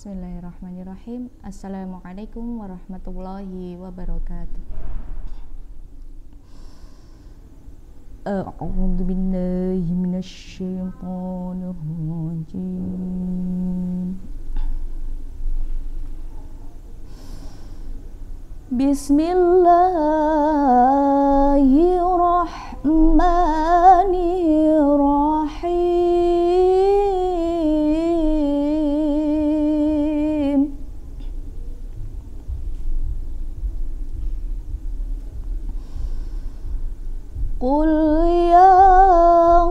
Bismillahirrahmanirrahim. Assalamualaikum warahmatullahi wabarakatuh. A'udzu billahi minasy syaithanir rajim. Bismillahirrahmanirrahim. Qul ya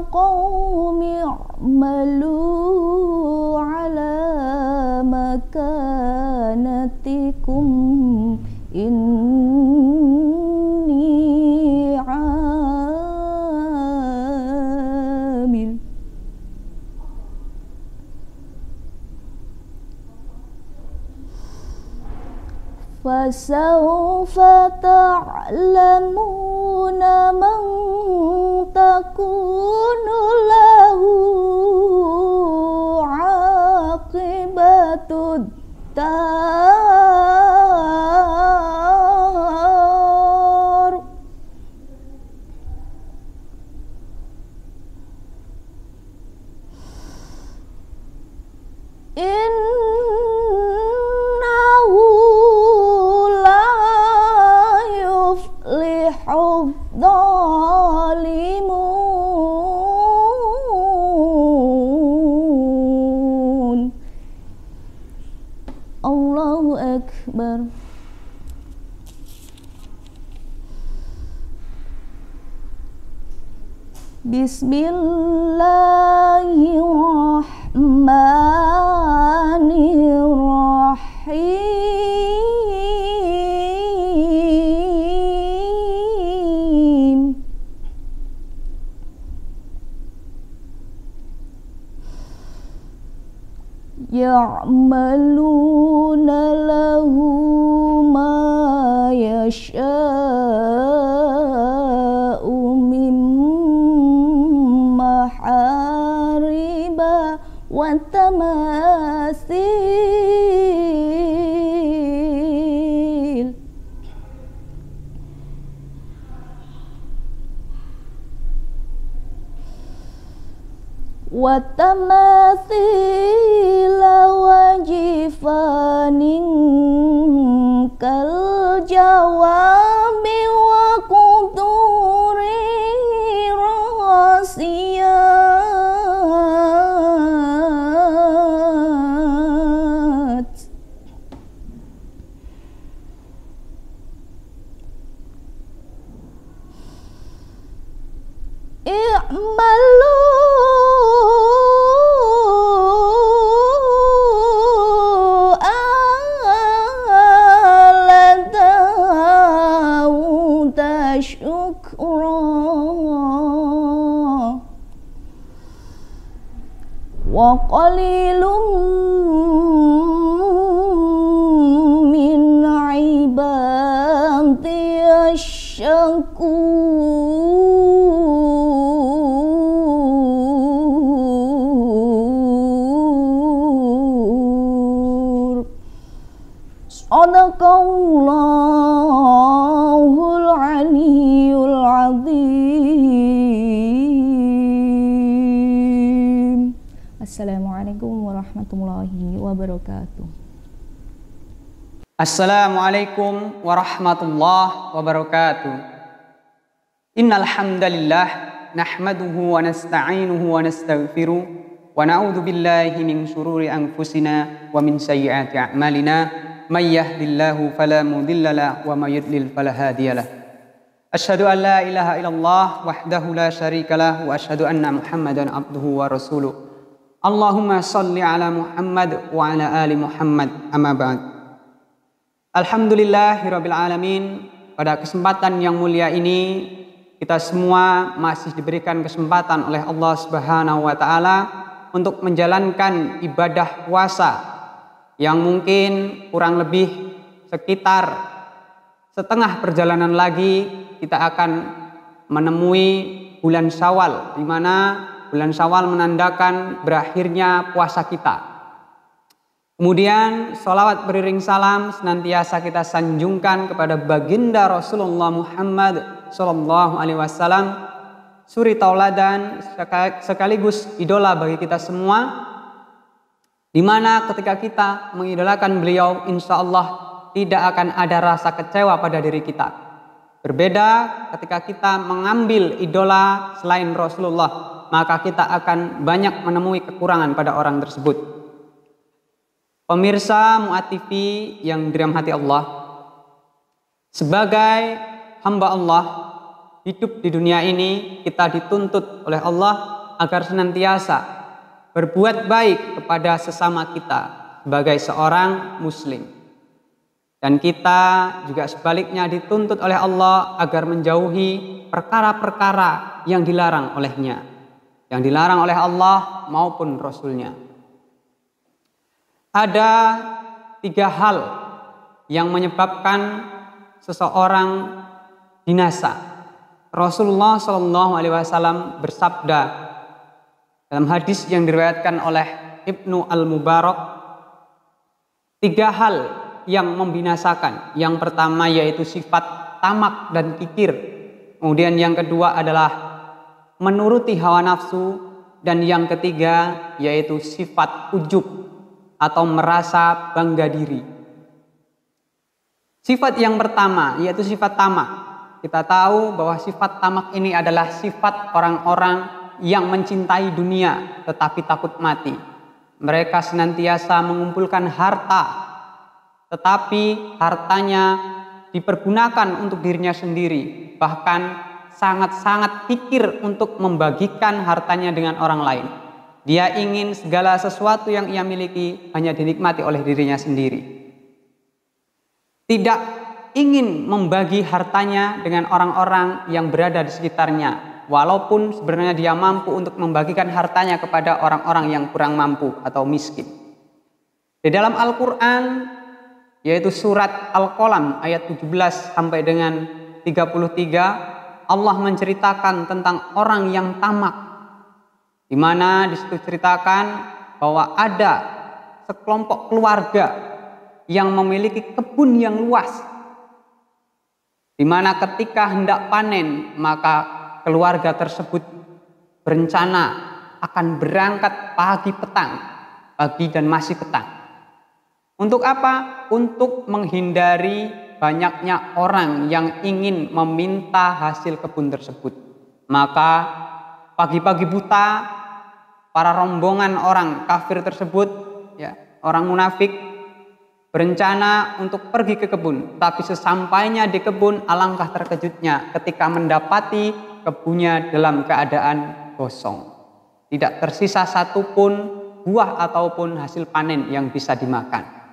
qaumi i'malu ala makanatikum inni amil. Fasawfa ta'lamuna man takunu lahu aqibatud dar. Innahu la yuflihudh dhalimun. Allahu Akbar. Bismillahirrahmanirrahim. Ya'maluna lahu ma yasha'u min mahariba wa tamasil. Wa tamathila wa jifanin kal jawabi wa quduri rasiyat. I'malu ala Dawuda syukra wa qalilum min ibadiyash syakur. Sadaqallahul aliyyul azim. Assalamualaikum warahmatullahi wabarakatuh. Assalamualaikum warahmatullahi wabarakatuh. Innal hamdalillah nahmaduhu wa nasta'inuhu wa nastaghfiruh wa na'udzu billahi min shururi anfusina wa min sayyiati a'malina. May yahdihillahu fala mudilla lahu wa may yudlil fala hadiyalah. Asyhadu an la ilaha illallah wahdahu la syarikalah wa asyhadu anna Muhammadan abduhu wa rasuluh. Allahumma shalli ala Muhammad wa ala ali Muhammad. Amma ba'd. Alhamdulillahirabbil alamin. Pada kesempatan yang mulia ini kita semua masih diberikan kesempatan oleh Allah Subhanahu wa taala untuk menjalankan ibadah puasa yang mungkin kurang lebih sekitar setengah perjalanan lagi kita akan menemui bulan Syawal, di mana bulan Syawal menandakan berakhirnya puasa kita. Kemudian sholawat beriring salam senantiasa kita sanjungkan kepada baginda Rasulullah Muhammad Sallallahu Alaihi Wasallam, suri tauladan sekaligus idola bagi kita semua, di mana ketika kita mengidolakan beliau, insya Allah tidak akan ada rasa kecewa pada diri kita. Berbeda ketika kita mengambil idola selain Rasulullah, maka kita akan banyak menemui kekurangan pada orang tersebut. Pemirsa Mu'ad TV yang dirahmati Allah, sebagai hamba Allah hidup di dunia ini, kita dituntut oleh Allah agar senantiasa berbuat baik kepada sesama kita sebagai seorang muslim. Dan kita juga sebaliknya dituntut oleh Allah agar menjauhi perkara-perkara yang dilarang olehnya, yang dilarang oleh Allah maupun Rasulnya. Ada 3 hal yang menyebabkan seseorang binasa. Rasulullah Shallallahu Alaihi Wasallam bersabda dalam hadis yang diriwayatkan oleh Ibnu Al-Mubarak, 3 hal yang membinasakan. Yang pertama yaitu sifat tamak dan kikir. Kemudian yang kedua adalah menuruti hawa nafsu. Dan yang ketiga yaitu sifat ujub atau merasa bangga diri. Sifat yang pertama yaitu sifat tamak. Kita tahu bahwa sifat tamak ini adalah sifat orang-orang yang mencintai dunia tetapi takut mati. Mereka senantiasa mengumpulkan harta, tetapi hartanya dipergunakan untuk dirinya sendiri. Bahkan sangat-sangat kikir untuk membagikan hartanya dengan orang lain. Dia ingin segala sesuatu yang ia miliki hanya dinikmati oleh dirinya sendiri. Tidak ingin membagi hartanya dengan orang-orang yang berada di sekitarnya, walaupun sebenarnya dia mampu untuk membagikan hartanya kepada orang-orang yang kurang mampu atau miskin. Di dalam Al-Quran, yaitu surat Al-Qalam ayat 17 sampai dengan 33, Allah menceritakan tentang orang yang tamak, di mana di situ ceritakan bahwa ada sekelompok keluarga yang memiliki kebun yang luas, di mana ketika hendak panen maka keluarga tersebut berencana akan berangkat pagi dan masih petang. Untuk apa? Untuk menghindari banyaknya orang yang ingin meminta hasil kebun tersebut. Maka pagi-pagi buta, para rombongan orang kafir tersebut, ya, orang munafik, berencana untuk pergi ke kebun. Tapi sesampainya di kebun, alangkah terkejutnya ketika mendapati kebunnya dalam keadaan kosong. Tidak tersisa satupun buah ataupun hasil panen yang bisa dimakan.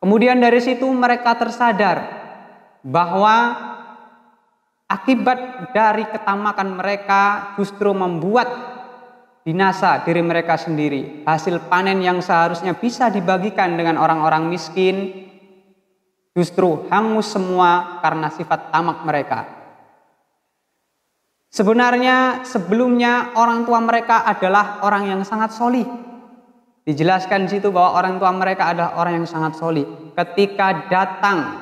Kemudian dari situ mereka tersadar bahwa akibat dari ketamakan mereka justru membuat binasa diri mereka sendiri. Hasil panen yang seharusnya bisa dibagikan dengan orang-orang miskin justru hangus semua karena sifat tamak mereka. Sebenarnya sebelumnya orang tua mereka adalah orang yang sangat solih. Dijelaskan di situ bahwa orang tua mereka adalah orang yang sangat solih. Ketika datang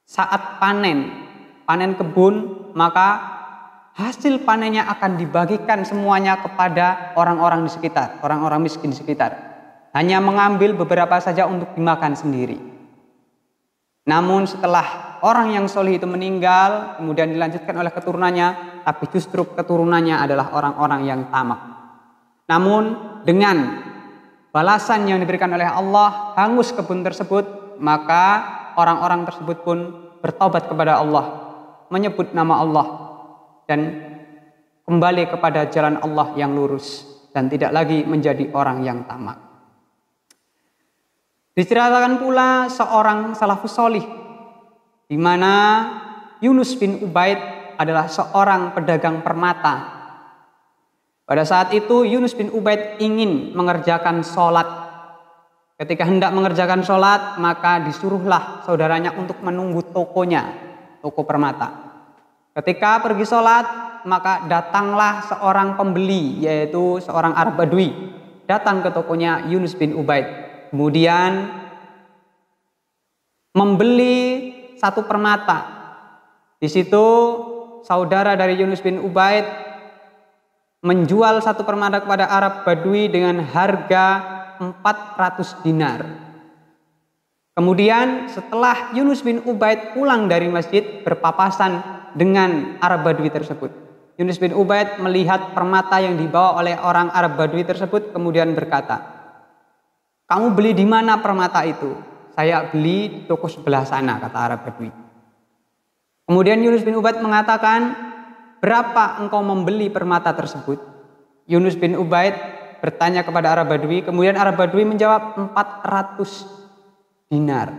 saat panen kebun, maka hasil panennya akan dibagikan semuanya kepada orang-orang di sekitar, orang-orang miskin di sekitar. Hanya mengambil beberapa saja untuk dimakan sendiri. Namun setelah orang yang solih itu meninggal, kemudian dilanjutkan oleh keturunannya, tapi justru keturunannya adalah orang-orang yang tamak. Namun dengan balasan yang diberikan oleh Allah, hangus kebun tersebut, maka orang-orang tersebut pun bertobat kepada Allah, menyebut nama Allah, dan kembali kepada jalan Allah yang lurus dan tidak lagi menjadi orang yang tamak. Diceritakan pula seorang salafus solih, di mana Yunus bin Ubaid adalah seorang pedagang permata. Pada saat itu Yunus bin Ubaid ingin mengerjakan sholat. Ketika hendak mengerjakan sholat, maka disuruhlah saudaranya untuk menunggu tokonya, toko permata. Ketika pergi sholat, maka datanglah seorang pembeli, yaitu seorang Arab Badui, datang ke tokonya Yunus bin Ubaid. Kemudian membeli satu permata. Di situ saudara dari Yunus bin Ubaid menjual satu permata kepada Arab Badui dengan harga 400 dinar. Kemudian setelah Yunus bin Ubaid pulang dari masjid berpapasan dengan Arab Badui tersebut, Yunus bin Ubaid melihat permata yang dibawa oleh orang Arab Badui tersebut, kemudian berkata, "Kamu beli di mana permata itu?" "Saya beli di toko sebelah sana," kata Arab Badui. Kemudian Yunus bin Ubaid mengatakan, "Berapa engkau membeli permata tersebut?" Yunus bin Ubaid bertanya kepada Arab Badui, kemudian Arab Badui menjawab 400 dinar.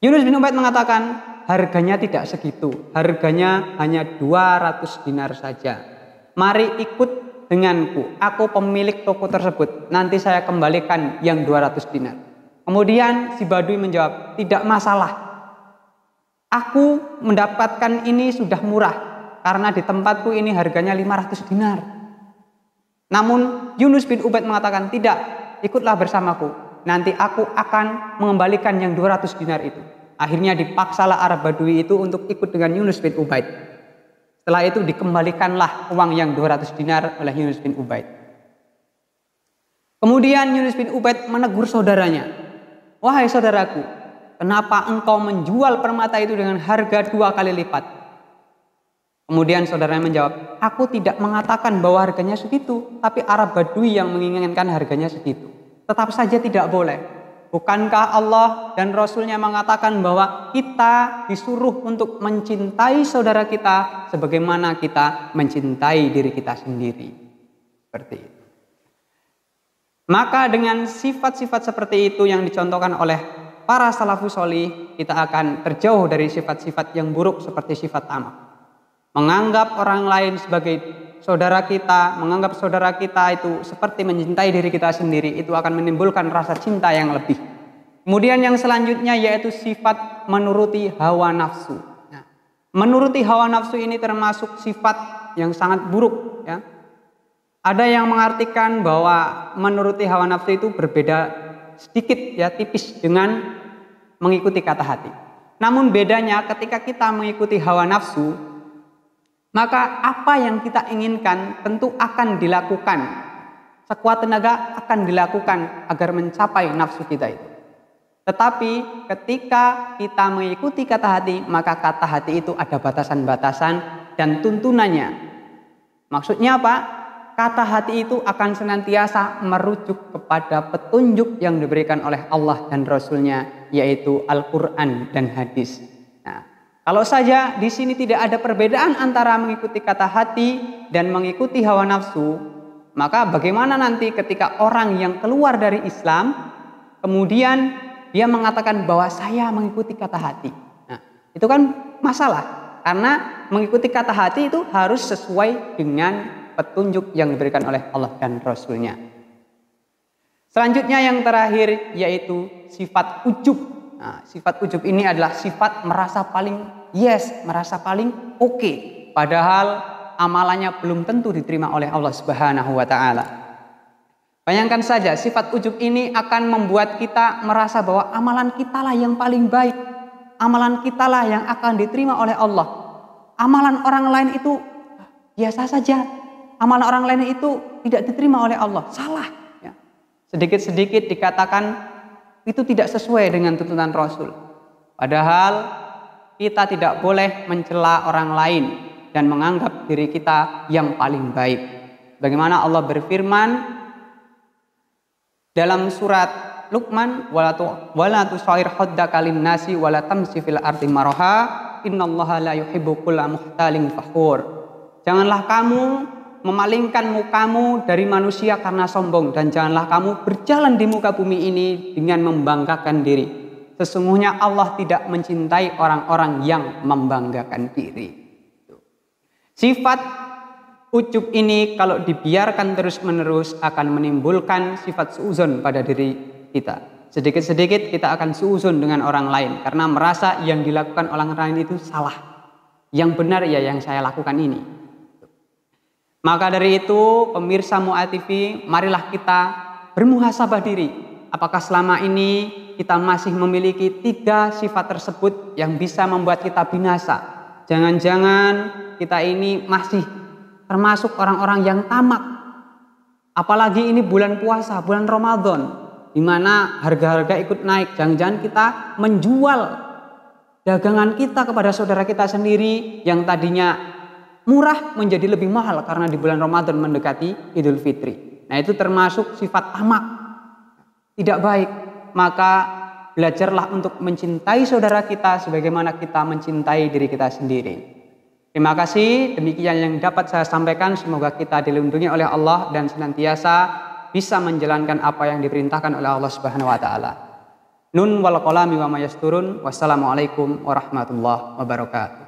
Yunus bin Ubaid mengatakan, "Harganya tidak segitu, harganya hanya 200 dinar saja. Mari ikut denganku, aku pemilik toko tersebut, nanti saya kembalikan yang 200 dinar. Kemudian si Badui menjawab, "Tidak masalah, aku mendapatkan ini sudah murah, karena di tempatku ini harganya 500 dinar. Namun Yunus bin Ubaid mengatakan, "Tidak, ikutlah bersamaku. Nanti aku akan mengembalikan yang 200 dinar itu." Akhirnya dipaksalah Arab Badui itu untuk ikut dengan Yunus bin Ubaid. Setelah itu dikembalikanlah uang yang 200 dinar oleh Yunus bin Ubaid. Kemudian Yunus bin Ubaid menegur saudaranya, "Wahai saudaraku, kenapa engkau menjual permata itu dengan harga 2 kali lipat?" Kemudian saudaranya menjawab, "Aku tidak mengatakan bahwa harganya segitu, tapi Arab Badui yang menginginkan harganya segitu. Tetap saja tidak boleh. Bukankah Allah dan Rasulnya mengatakan bahwa kita disuruh untuk mencintai saudara kita sebagaimana kita mencintai diri kita sendiri?" Seperti itu. Maka dengan sifat-sifat seperti itu yang dicontohkan oleh para salafus sholih, kita akan terjauh dari sifat-sifat yang buruk seperti sifat tamak. Menganggap orang lain sebagai saudara kita, menganggap saudara kita itu seperti mencintai diri kita sendiri, itu akan menimbulkan rasa cinta yang lebih. Kemudian yang selanjutnya yaitu sifat menuruti hawa nafsu. Nah, menuruti hawa nafsu ini termasuk sifat yang sangat buruk, ya. Ada yang mengartikan bahwa menuruti hawa nafsu itu berbeda sedikit, ya, tipis dengan mengikuti kata hati. Namun bedanya ketika kita mengikuti hawa nafsu, maka apa yang kita inginkan tentu akan dilakukan. Sekuat tenaga akan dilakukan agar mencapai nafsu kita itu. Tetapi ketika kita mengikuti kata hati, maka kata hati itu ada batasan-batasan dan tuntunannya. Maksudnya apa? Kata hati itu akan senantiasa merujuk kepada petunjuk yang diberikan oleh Allah dan Rasul-Nya, yaitu Al-Quran dan hadis. Nah, kalau saja di sini tidak ada perbedaan antara mengikuti kata hati dan mengikuti hawa nafsu, maka bagaimana nanti ketika orang yang keluar dari Islam kemudian dia mengatakan bahwa saya mengikuti kata hati? Nah, itu kan masalah, karena mengikuti kata hati itu harus sesuai dengan petunjuk yang diberikan oleh Allah dan Rasul-Nya. Selanjutnya yang terakhir yaitu sifat ujub. Nah, sifat ujub ini adalah sifat merasa paling merasa paling oke, padahal amalannya belum tentu diterima oleh Allah Subhanahu wa taala. Bayangkan saja, sifat ujub ini akan membuat kita merasa bahwa amalan kitalah yang paling baik, amalan kitalah yang akan diterima oleh Allah. Amalan orang lain itu biasa saja, amalan orang lain itu tidak diterima oleh Allah, salah, ya. Sedikit-sedikit dikatakan itu tidak sesuai dengan tuntunan Rasul. Padahal kita tidak boleh mencela orang lain dan menganggap diri kita yang paling baik. Bagaimana Allah berfirman dalam surat Luqman, wala tusair khaddaka lin-nasi wala tamshi fil ardi maraha innallaha la yuhibbu kulla mukhtalin fakhur. Janganlah kamu memalingkan mukamu dari manusia karena sombong, dan janganlah kamu berjalan di muka bumi ini dengan membanggakan diri. Sesungguhnya Allah tidak mencintai orang-orang yang membanggakan diri. Sifat ujub ini kalau dibiarkan terus-menerus akan menimbulkan sifat suuzon pada diri kita. Sedikit-sedikit kita akan suuzon dengan orang lain karena merasa yang dilakukan orang lain itu salah. Yang benar ya yang saya lakukan ini. Maka dari itu pemirsa Mu'ad TV, marilah kita bermuhasabah diri. Apakah selama ini kita masih memiliki 3 sifat tersebut yang bisa membuat kita binasa? Jangan-jangan kita ini masih termasuk orang-orang yang tamak. Apalagi ini bulan puasa, bulan Ramadan, di mana harga-harga ikut naik. Jangan-jangan kita menjual dagangan kita kepada saudara kita sendiri yang tadinya murah menjadi lebih mahal karena di bulan Ramadan mendekati Idul Fitri. Nah, itu termasuk sifat tamak. Tidak baik. Maka belajarlah untuk mencintai saudara kita sebagaimana kita mencintai diri kita sendiri. Terima kasih. Demikian yang dapat saya sampaikan. Semoga kita dilindungi oleh Allah dan senantiasa bisa menjalankan apa yang diperintahkan oleh Allah Subhanahu wa taala. Nun wal qalami wa ma yasturun. Wassalamualaikum warahmatullahi wabarakatuh.